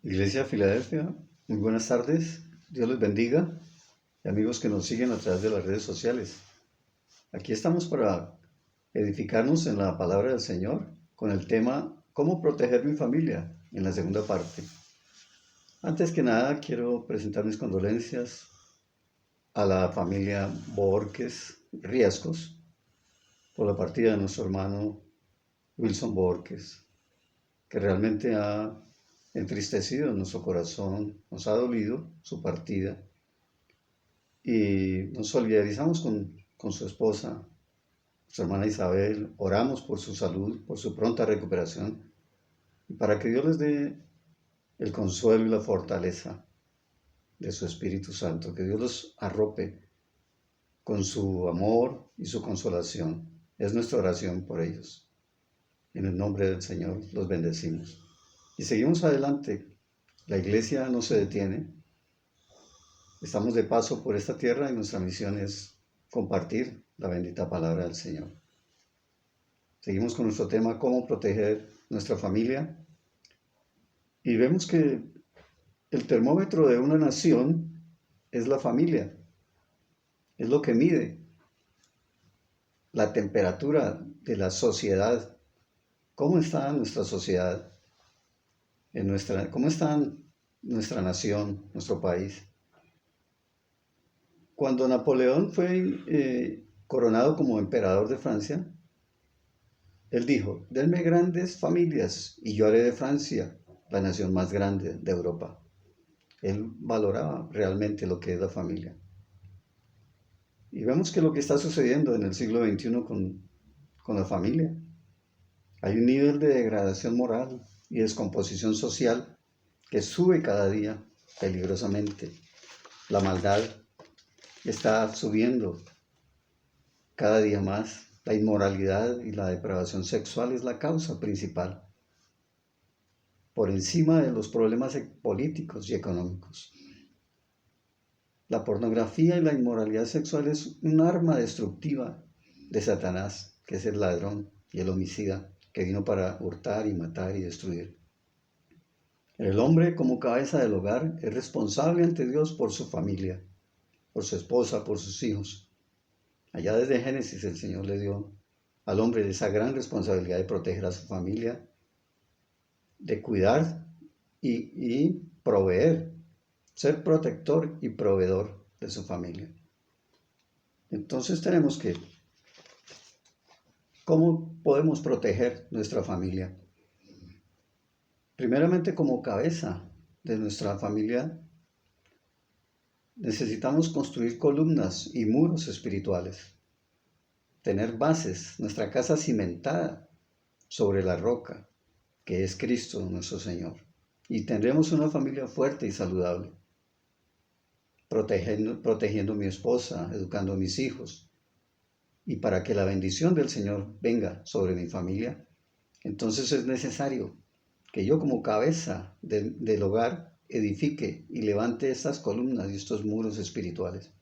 Iglesia Filadelfia, muy buenas tardes, Dios les bendiga y amigos que nos siguen a través de las redes sociales. Aquí estamos para edificarnos en la palabra del Señor con el tema ¿Cómo proteger mi familia? En la segunda parte. Antes que nada quiero presentar mis condolencias a la familia Borges Riescos por la partida de nuestro hermano Wilson Borges, que realmente ha entristecido nuestro corazón, nos ha dolido su partida y nos solidarizamos con su esposa, su hermana Isabel, oramos por su salud, por su pronta recuperación y para que Dios les dé el consuelo y la fortaleza de su Espíritu Santo, que Dios los arrope con su amor y su consolación. Es nuestra oración por ellos. En el nombre del Señor los bendecimos. Y seguimos adelante. La iglesia no se detiene. Estamos de paso por esta tierra y nuestra misión es compartir la bendita palabra del Señor. Seguimos con nuestro tema, cómo proteger nuestra familia. Y vemos que el termómetro de una nación es la familia. Es lo que mide la temperatura de la sociedad. ¿Cómo está nuestra sociedad? ¿Cómo está nuestra nación, nuestro país? Cuando Napoleón fue coronado como emperador de Francia, él dijo, denme grandes familias y yo haré de Francia la nación más grande de Europa. Él valoraba realmente lo que es la familia. Y vemos que lo que está sucediendo en el siglo XXI con la familia. Hay un nivel de degradación moral y descomposición social que sube cada día peligrosamente. La maldad está subiendo cada día más. La inmoralidad y la depravación sexual es la causa principal, por encima de los problemas políticos y económicos. La pornografía y la inmoralidad sexual es un arma destructiva de Satanás, que es el ladrón y el homicida, que vino para hurtar y matar y destruir. El hombre, como cabeza del hogar, es responsable ante Dios por su familia, por su esposa, por sus hijos. Allá desde Génesis el Señor le dio al hombre esa gran responsabilidad de proteger a su familia, de cuidar y proveer, ser protector y proveedor de su familia. Entonces tenemos que, ¿cómo podemos proteger nuestra familia? Primeramente, como cabeza de nuestra familia, necesitamos construir columnas y muros espirituales, tener bases, nuestra casa cimentada sobre la roca, que es Cristo nuestro Señor. Y tendremos una familia fuerte y saludable, protegiendo a mi esposa, educando a mis hijos. Y para que la bendición del Señor venga sobre mi familia, entonces es necesario que yo como cabeza del hogar edifique y levante estas columnas y estos muros espirituales.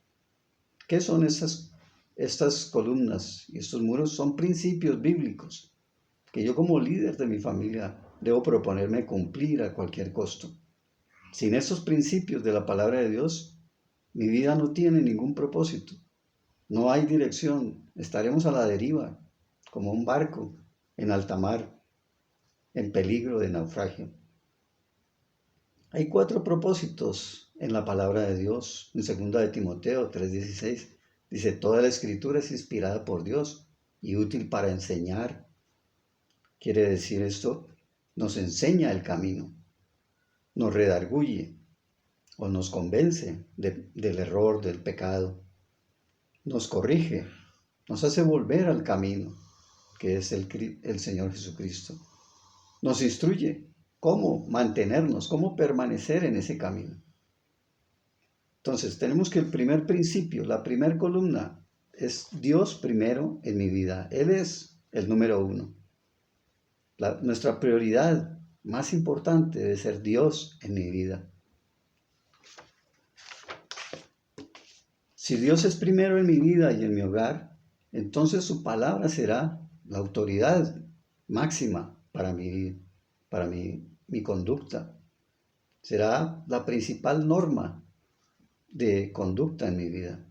¿Qué son estas columnas y estos muros? Son principios bíblicos que yo como líder de mi familia debo proponerme cumplir a cualquier costo. Sin estos principios de la palabra de Dios, mi vida no tiene ningún propósito. No hay dirección. Estaremos a la deriva, como un barco en alta mar, en peligro de naufragio. Hay 4 propósitos en la palabra de Dios. En 2 de Timoteo 3:16 dice, toda la escritura es inspirada por Dios y útil para enseñar. Quiere decir esto, nos enseña el camino, nos redarguye o nos convence del error, del pecado, nos corrige, nos hace volver al camino, que es el Señor Jesucristo. Nos instruye cómo mantenernos, cómo permanecer en ese camino. Entonces, tenemos que el primer principio, la primera columna, es Dios primero en mi vida. Él es el número 1. Nuestra prioridad más importante debe ser Dios en mi vida. Si Dios es primero en mi vida y en mi hogar, entonces su palabra será la autoridad máxima para mi conducta. Será la principal norma de conducta en mi vida.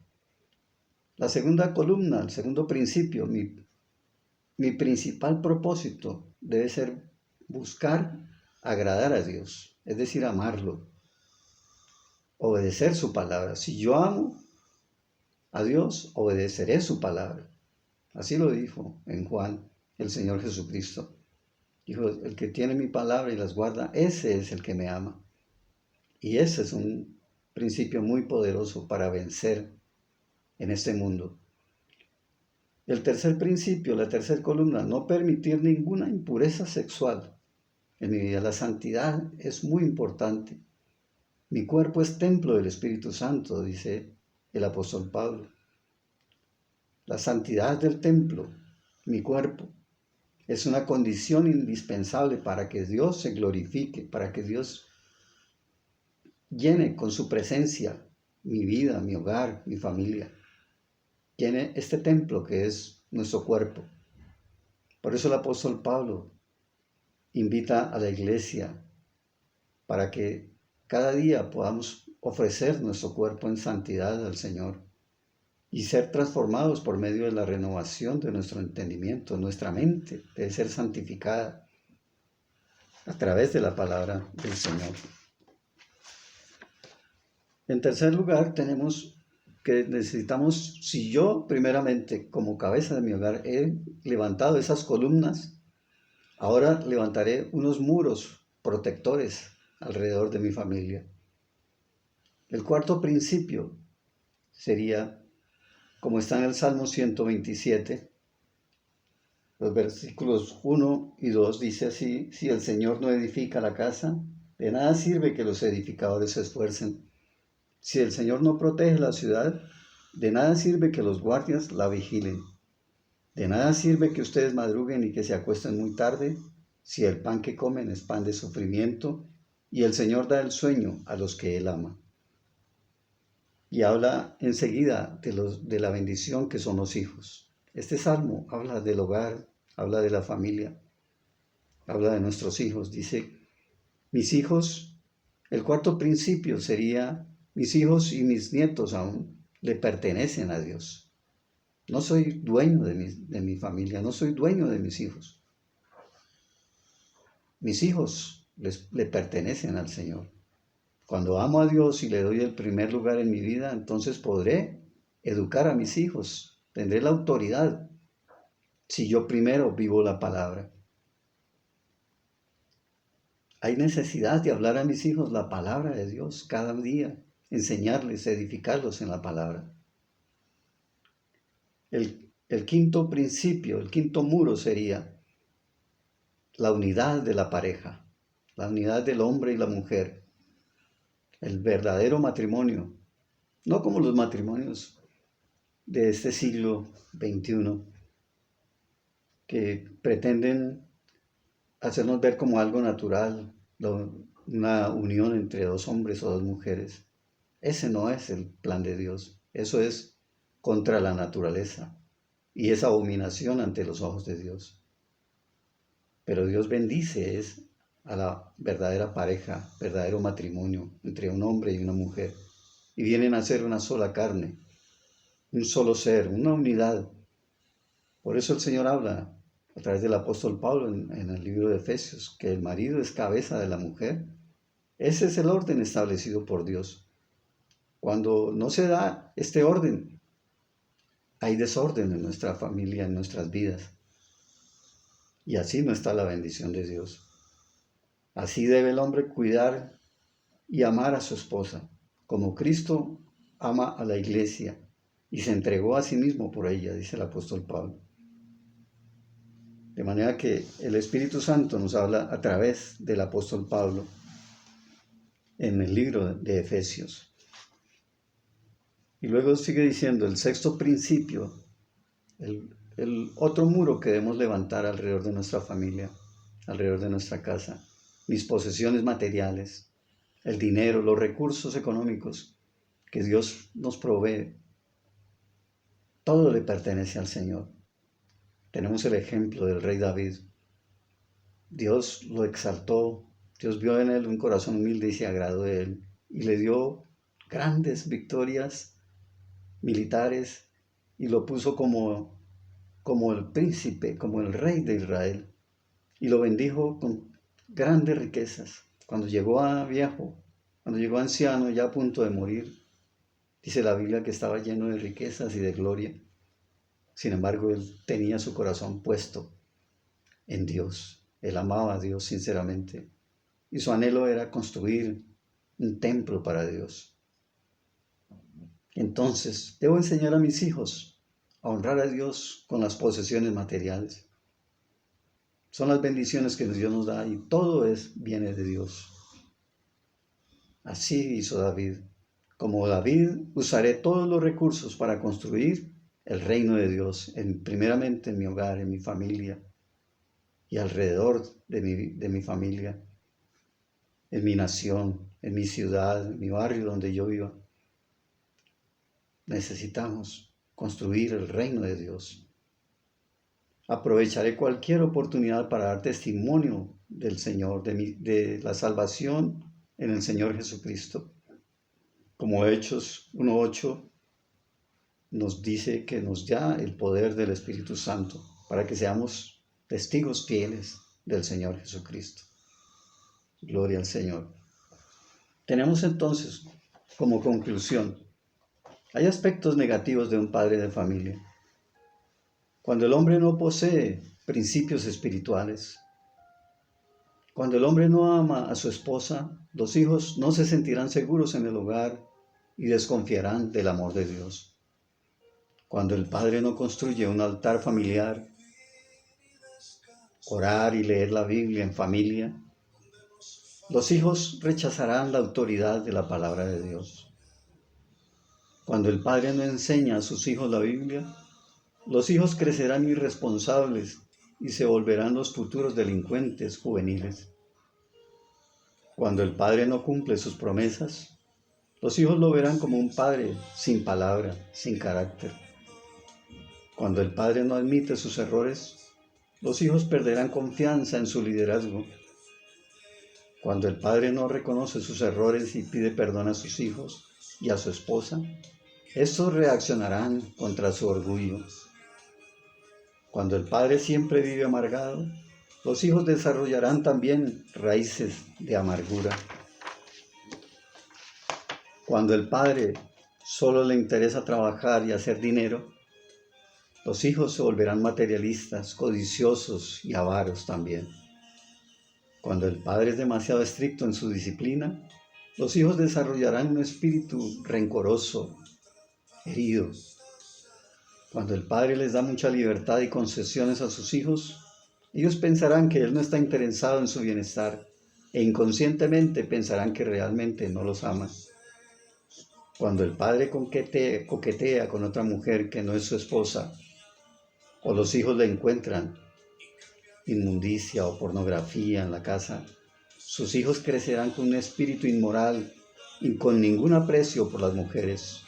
La segunda columna, el segundo principio, mi principal propósito debe ser buscar agradar a Dios, es decir, amarlo, obedecer su palabra. Si yo amo a Dios, obedeceré su palabra. Así lo dijo en Juan el Señor Jesucristo. Dijo, el que tiene mi palabra y las guarda, ese es el que me ama. Y ese es un principio muy poderoso para vencer en este mundo. El tercer principio, la tercera columna, no permitir ninguna impureza sexual en mi vida. La santidad es muy importante. Mi cuerpo es templo del Espíritu Santo, dice el apóstol Pablo. La santidad del templo, mi cuerpo, es una condición indispensable para que Dios se glorifique, para que Dios llene con su presencia mi vida, mi hogar, mi familia. Llene este templo que es nuestro cuerpo. Por eso el apóstol Pablo invita a la iglesia para que cada día podamos ofrecer nuestro cuerpo en santidad al Señor y ser transformados por medio de la renovación de nuestro entendimiento. Nuestra mente debe ser santificada a través de la palabra del Señor. En tercer lugar, tenemos que necesitamos, si yo primeramente como cabeza de mi hogar he levantado esas columnas, ahora levantaré unos muros protectores alrededor de mi familia. El cuarto principio sería, como está en el Salmo 127, los versículos 1 y 2, dice así: si el Señor no edifica la casa, de nada sirve que los edificadores se esfuercen. Si el Señor no protege la ciudad, de nada sirve que los guardias la vigilen. De nada sirve que ustedes madruguen y que se acuesten muy tarde, si el pan que comen es pan de sufrimiento, y el Señor da el sueño a los que Él ama. Y habla enseguida de la bendición que son los hijos. Este salmo habla del hogar, habla de la familia, habla de nuestros hijos. Dice, mis hijos, el cuarto principio sería, mis hijos y mis nietos aún le pertenecen a Dios. No soy dueño de mi familia, no soy dueño de mis hijos. Mis hijos le pertenecen al Señor. Cuando amo a Dios y le doy el primer lugar en mi vida, entonces podré educar a mis hijos. Tendré la autoridad si yo primero vivo la palabra. Hay necesidad de hablar a mis hijos la palabra de Dios cada día, enseñarles, edificarlos en la palabra. El quinto principio, el quinto muro sería la unidad de la pareja, la unidad del hombre y la mujer, el verdadero matrimonio, no como los matrimonios de este siglo XXI, que pretenden hacernos ver como algo natural, una unión entre dos hombres o dos mujeres. Ese no es el plan de Dios. Eso es contra la naturaleza y es abominación ante los ojos de Dios. Pero Dios bendice a la verdadera pareja, verdadero matrimonio entre un hombre y una mujer. Y vienen a ser una sola carne, un solo ser, una unidad. Por eso el Señor habla a través del apóstol Pablo en el libro de Efesios, que el marido es cabeza de la mujer. Ese es el orden establecido por Dios. Cuando no se da este orden, hay desorden en nuestra familia, en nuestras vidas. Y así no está la bendición de Dios. Así debe el hombre cuidar y amar a su esposa, como Cristo ama a la iglesia y se entregó a sí mismo por ella, dice el apóstol Pablo. De manera que el Espíritu Santo nos habla a través del apóstol Pablo en el libro de Efesios. Y luego sigue diciendo el sexto principio, el otro muro que debemos levantar alrededor de nuestra familia, alrededor de nuestra casa, mis posesiones materiales, el dinero, los recursos económicos que Dios nos provee. Todo le pertenece al Señor. Tenemos el ejemplo del rey David. Dios lo exaltó Dios vio en él un corazón humilde y se agradó de él y le dio grandes victorias militares y lo puso como el príncipe, como el rey de Israel y lo bendijo con grandes riquezas. Cuando llegó a viejo, cuando llegó anciano, ya a punto de morir, dice la Biblia que estaba lleno de riquezas y de gloria. Sin embargo, él tenía su corazón puesto en Dios. Él amaba a Dios sinceramente y su anhelo era construir un templo para Dios. Entonces, debo enseñar a mis hijos a honrar a Dios con las posesiones materiales. Son las bendiciones que Dios nos da y todo viene de Dios. Así hizo David. Como David, usaré todos los recursos para construir el reino de Dios, primeramente en mi hogar, en mi familia y alrededor de mi familia, en mi nación, en mi ciudad, en mi barrio donde yo viva. Necesitamos construir el reino de Dios. Aprovecharé cualquier oportunidad para dar testimonio del Señor, de la salvación en el Señor Jesucristo. Como Hechos 1:8 nos dice que nos da el poder del Espíritu Santo para que seamos testigos fieles del Señor Jesucristo. Gloria al Señor. Tenemos entonces como conclusión, hay aspectos negativos de un padre de familia. Cuando el hombre no posee principios espirituales, cuando el hombre no ama a su esposa, los hijos no se sentirán seguros en el hogar y desconfiarán del amor de Dios. Cuando el padre no construye un altar familiar, orar y leer la Biblia en familia, los hijos rechazarán la autoridad de la palabra de Dios. Cuando el padre no enseña a sus hijos la Biblia, los hijos crecerán irresponsables y se volverán los futuros delincuentes juveniles. Cuando el padre no cumple sus promesas, los hijos lo verán como un padre sin palabra, sin carácter. Cuando el padre no admite sus errores, los hijos perderán confianza en su liderazgo. Cuando el padre no reconoce sus errores y pide perdón a sus hijos y a su esposa, estos reaccionarán contra su orgullo. Cuando el padre siempre vive amargado, los hijos desarrollarán también raíces de amargura. Cuando el padre solo le interesa trabajar y hacer dinero, los hijos se volverán materialistas, codiciosos y avaros también. Cuando el padre es demasiado estricto en su disciplina, los hijos desarrollarán un espíritu rencoroso, herido. Cuando el padre les da mucha libertad y concesiones a sus hijos, ellos pensarán que él no está interesado en su bienestar e inconscientemente pensarán que realmente no los ama. Cuando el padre coquetea con otra mujer que no es su esposa, o los hijos le encuentran inmundicia o pornografía en la casa, sus hijos crecerán con un espíritu inmoral y con ningún aprecio por las mujeres.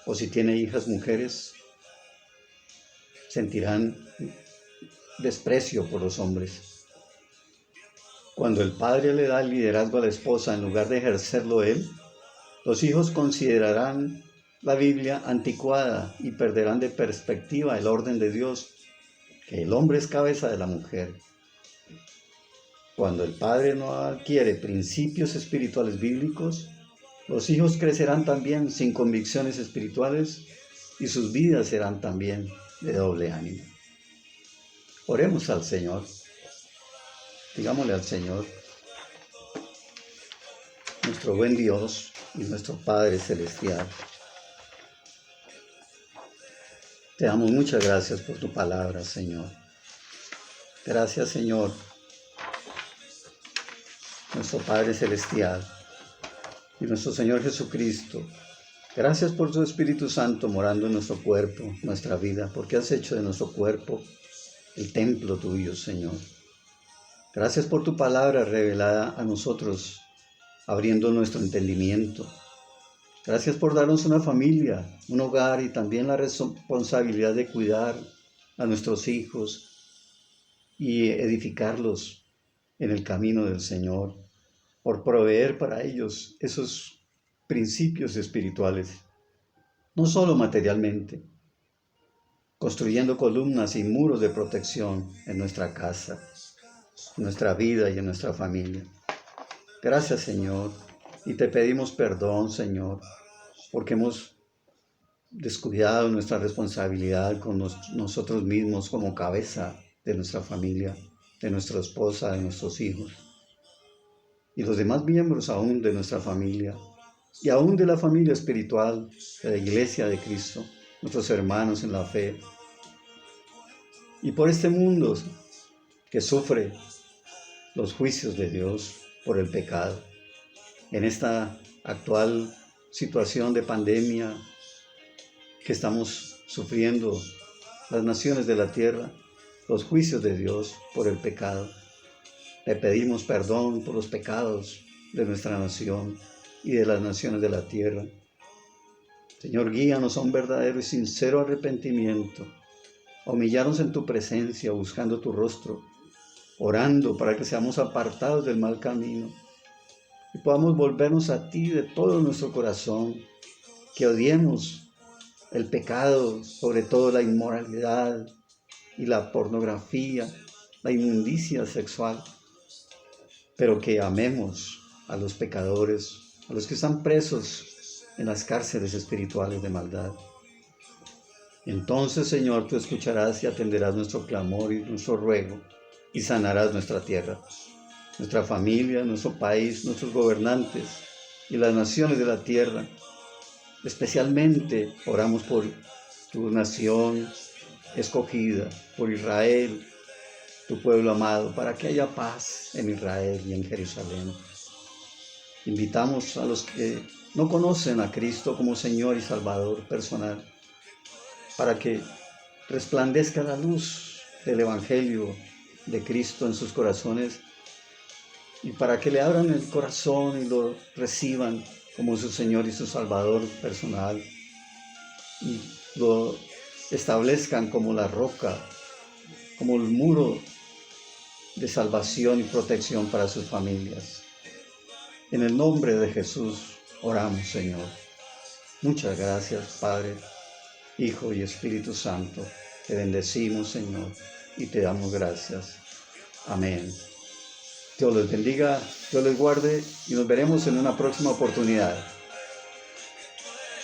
O si tiene hijas mujeres, sentirán desprecio por los hombres. Cuando el padre le da el liderazgo a la esposa en lugar de ejercerlo él, los hijos considerarán la Biblia anticuada y perderán de perspectiva el orden de Dios, que el hombre es cabeza de la mujer. Cuando el padre no adquiere principios espirituales bíblicos, los hijos crecerán también sin convicciones espirituales y sus vidas serán también de doble ánimo. Oremos al Señor. Digámosle al Señor, nuestro buen Dios y nuestro Padre Celestial. Te damos muchas gracias por tu palabra, Señor. Gracias, Señor, nuestro Padre Celestial y nuestro Señor Jesucristo. Gracias por tu Espíritu Santo morando en nuestro cuerpo, nuestra vida, porque has hecho de nuestro cuerpo el templo tuyo, Señor. Gracias por tu palabra revelada a nosotros, abriendo nuestro entendimiento. Gracias por darnos una familia, un hogar y también la responsabilidad de cuidar a nuestros hijos y edificarlos en el camino del Señor, por proveer para ellos esos principios espirituales, no solo materialmente, construyendo columnas y muros de protección en nuestra casa, en nuestra vida y en nuestra familia. Gracias, Señor, y te pedimos perdón, Señor, porque hemos descuidado nuestra responsabilidad con nosotros mismos como cabeza de nuestra familia, de nuestra esposa, de nuestros hijos y los demás miembros aún de nuestra familia y aún de la familia espiritual de la Iglesia de Cristo, nuestros hermanos en la fe. Y por este mundo que sufre los juicios de Dios por el pecado. En esta actual situación de pandemia que estamos sufriendo las naciones de la tierra, los juicios de Dios por el pecado. Le pedimos perdón por los pecados de nuestra nación y de las naciones de la tierra. Señor, guíanos a un verdadero y sincero arrepentimiento, a humillarnos en tu presencia, buscando tu rostro, orando para que seamos apartados del mal camino y podamos volvernos a ti de todo nuestro corazón, que odiemos el pecado, sobre todo la inmoralidad y la pornografía, la inmundicia sexual, pero que amemos a los pecadores, a los que están presos en las cárceles espirituales de maldad. Entonces, Señor, tú escucharás y atenderás nuestro clamor y nuestro ruego y sanarás nuestra tierra, nuestra familia, nuestro país, nuestros gobernantes y las naciones de la tierra. Especialmente oramos por tu nación escogida, por Israel, tu pueblo amado, para que haya paz en Israel y en Jerusalén. Invitamos a los que no conocen a Cristo como Señor y Salvador personal, para que resplandezca la luz del Evangelio de Cristo en sus corazones y para que le abran el corazón y lo reciban como su Señor y su Salvador personal y lo establezcan como la roca, como el muro de salvación y protección para sus familias. En el nombre de Jesús oramos, Señor. Muchas gracias, Padre, Hijo y Espíritu Santo. Te bendecimos, Señor, y te damos gracias. Amén. Dios les bendiga, Dios les guarde y nos veremos en una próxima oportunidad.